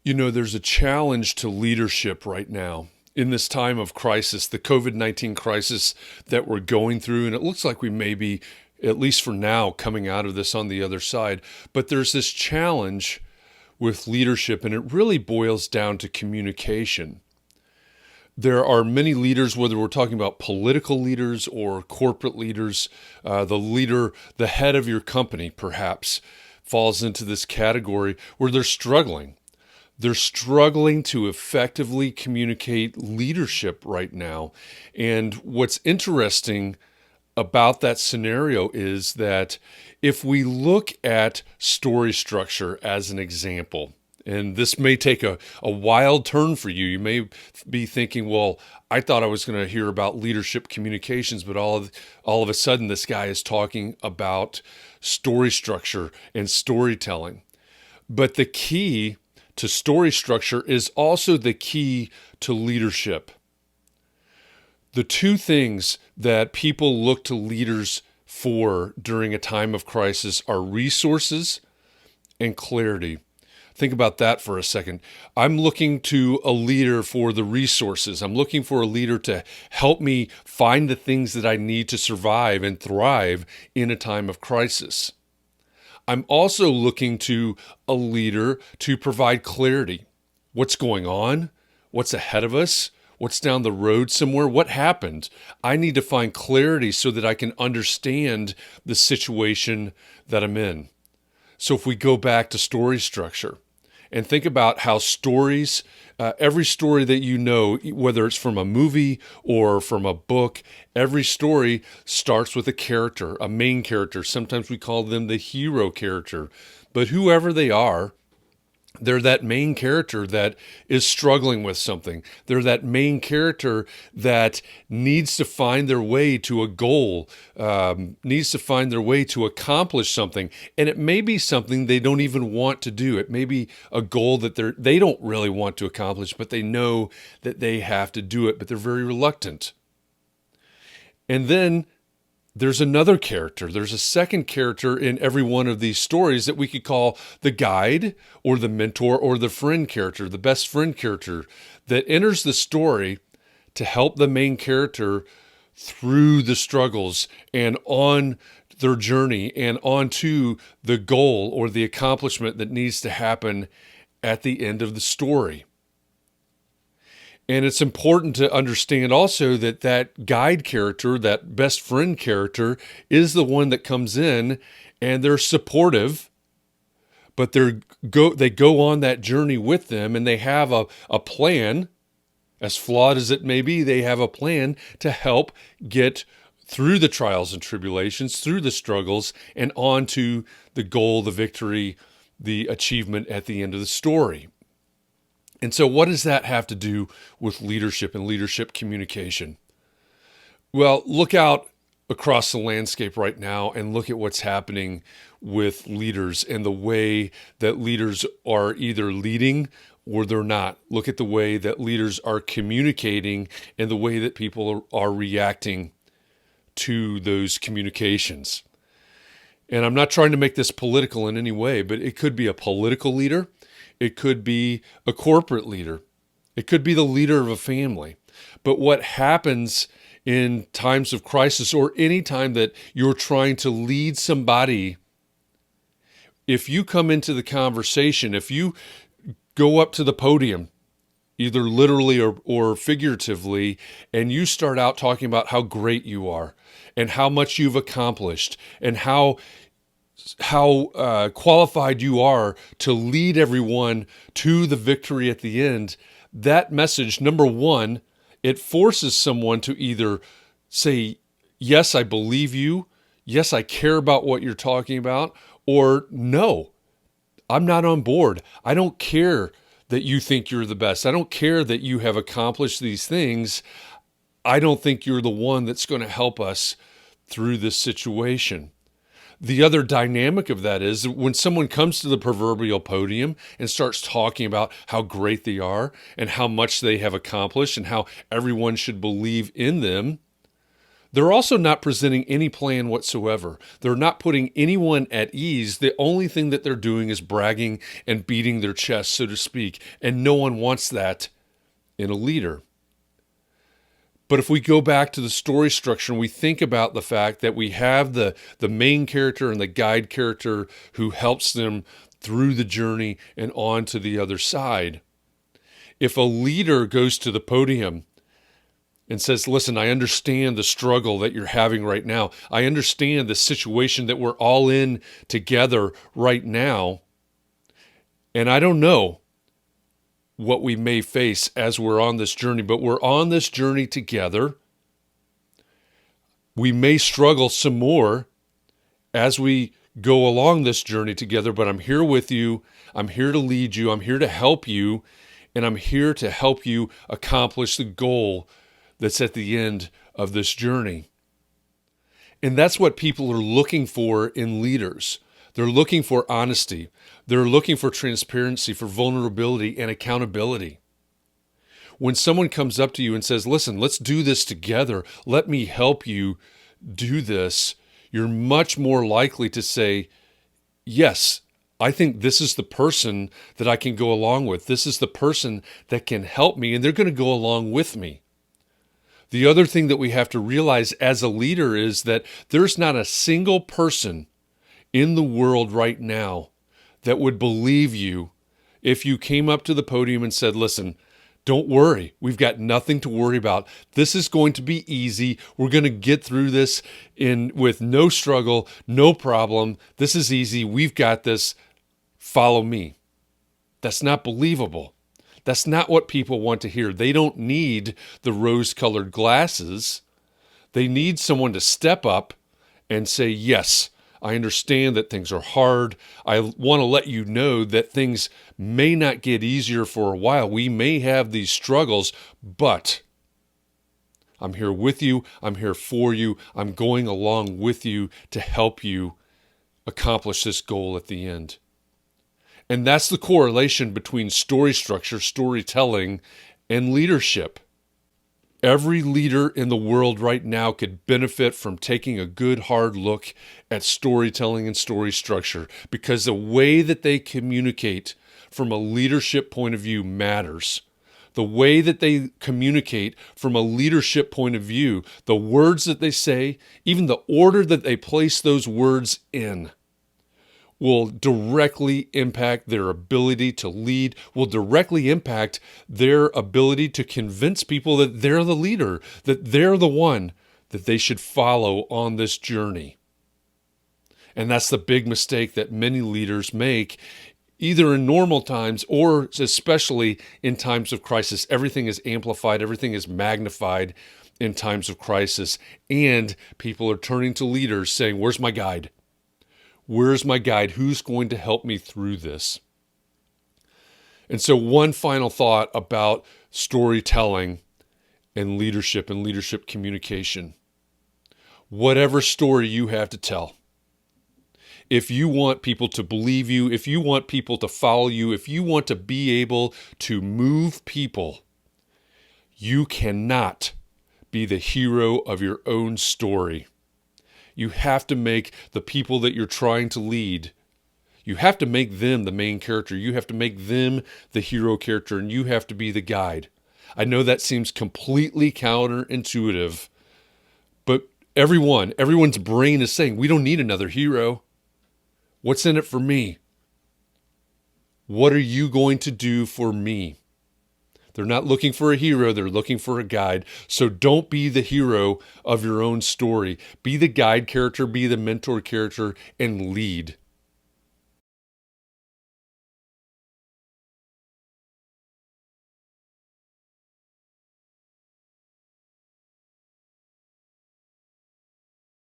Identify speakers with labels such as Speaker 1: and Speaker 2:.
Speaker 1: There's a challenge to leadership right now in this time of crisis, the COVID-19 crisis that we're going through. And it looks like we may be, at least for now, coming out of this on the other side. But there's this challenge with leadership, and it really boils down to communication. There are many leaders, whether we're talking about political leaders or corporate leaders, the head of your company perhaps falls into this category where they're struggling. They're struggling to effectively communicate leadership right now. And what's interesting about that scenario is that if we look at story structure as an example, and this may take a wild turn for you. You may be thinking, well, I thought I was going to hear about leadership communications, but all of a sudden this guy is talking about story structure and storytelling. But the key to story structure is also the key to leadership. The two things that people look to leaders for during a time of crisis are resources and clarity. Think about that for a second. I'm looking to a leader for the resources. I'm looking for a leader to help me find the things that I need to survive and thrive in a time of crisis. I'm also looking to a leader to provide clarity. What's going on? What's ahead of us? What's down the road somewhere? What happened? I need to find clarity so that I can understand the situation that I'm in. So if we go back to story structure and think about how stories, every story that you know, whether it's from a movie or from a book, every story starts with a character, a main character. Sometimes we call them the hero character. But whoever they are, they're that main character that is struggling with something. They're that main character that needs to find their way to a goal, needs to find their way to accomplish something. And it may be something they don't even want to do. It may be a goal that they don't really want to accomplish, but they know that they have to do it, but they're very reluctant. And then there's another character. There's a second character in every one of these stories that we could call the guide or the mentor or the friend character, the best friend character that enters the story to help the main character through the struggles and on their journey and onto the goal or the accomplishment that needs to happen at the end of the story. And it's important to understand also that that guide character, that best friend character, is the one that comes in and they're supportive, but they go on that journey with them and they have a plan, as flawed as it may be, they have a plan to help get through the trials and tribulations, through the struggles, and on to the goal, the victory, the achievement at the end of the story. And so what does that have to do with leadership and leadership communication? Well, look out across the landscape right now and look at what's happening with leaders and the way that leaders are either leading or they're not. Look at the way that leaders are communicating and the way that people are reacting to those communications. And I'm not trying to make this political in any way, but it could be a political leader. It could be a corporate leader. It could be the leader of a family. But what happens in times of crisis or any time that you're trying to lead somebody, if you come into the conversation, if you go up to the podium, either literally or figuratively, and you start out talking about how great you are and how much you've accomplished and how qualified you are to lead everyone to the victory at the end, that message, number one, it forces someone to either say, yes, I believe you, yes, I care about what you're talking about, or no, I'm not on board. I don't care that you think you're the best. I don't care that you have accomplished these things. I don't think you're the one that's going to help us through this situation. The other dynamic of that is when someone comes to the proverbial podium and starts talking about how great they are and how much they have accomplished and how everyone should believe in them, They're also not presenting any plan whatsoever. They're not putting anyone at ease. The only thing that they're doing is bragging and beating their chest, so to speak. And no one wants that in a leader. But if we go back to the story structure and we think about the fact that we have the main character and the guide character who helps them through the journey and on to the other side. If a leader goes to the podium and says, listen, I understand the struggle that you're having right now. I understand the situation that we're all in together right now. And I don't know what we may face as we're on this journey, but we're on this journey together. We may struggle some more as we go along this journey together, but I'm here with you. I'm here to lead you. I'm here to help you. And I'm here to help you accomplish the goal that's at the end of this journey. And that's what people are looking for in leaders. They're looking for honesty. They're looking for transparency, for vulnerability and accountability. When someone comes up to you and says, listen, let's do this together. Let me help you do this. You're much more likely to say, yes, I think this is the person that I can go along with. This is the person that can help me, and they're going to go along with me. The other thing that we have to realize as a leader is that there's not a single person in the world right now that would believe you if you came up to the podium and said, listen, don't worry. We've got nothing to worry about. This is going to be easy. We're going to get through this with no struggle, no problem. This is easy. We've got this. Follow me. That's not believable. That's not what people want to hear. They don't need the rose-colored glasses. They need someone to step up and say, yes, I understand that things are hard. I want to let you know that things may not get easier for a while. We may have these struggles, but I'm here with you. I'm here for you. I'm going along with you to help you accomplish this goal at the end. And that's the correlation between story structure, storytelling, and leadership. Every leader in the world right now could benefit from taking a good hard look at storytelling and story structure, because the way that they communicate from a leadership point of view matters. The way that they communicate from a leadership point of view, the words that they say, even the order that they place those words in, will directly impact their ability to lead, will directly impact their ability to convince people that they're the leader, that they're the one that they should follow on this journey. And that's the big mistake that many leaders make, either in normal times or especially in times of crisis. Everything is amplified, everything is magnified in times of crisis, and people are turning to leaders saying, where's my guide? Where's my guide? Who's going to help me through this? And so one final thought about storytelling and leadership communication. Whatever story you have to tell, if you want people to believe you, if you want people to follow you, if you want to be able to move people, you cannot be the hero of your own story. You have to make the people that you're trying to lead, you have to make them the main character. You have to make them the hero character, and you have to be the guide. I know that seems completely counterintuitive, but everyone's brain is saying, we don't need another hero. What's in it for me? What are you going to do for me? They're not looking for a hero, they're looking for a guide. So don't be the hero of your own story. Be the guide character, be the mentor character, and lead.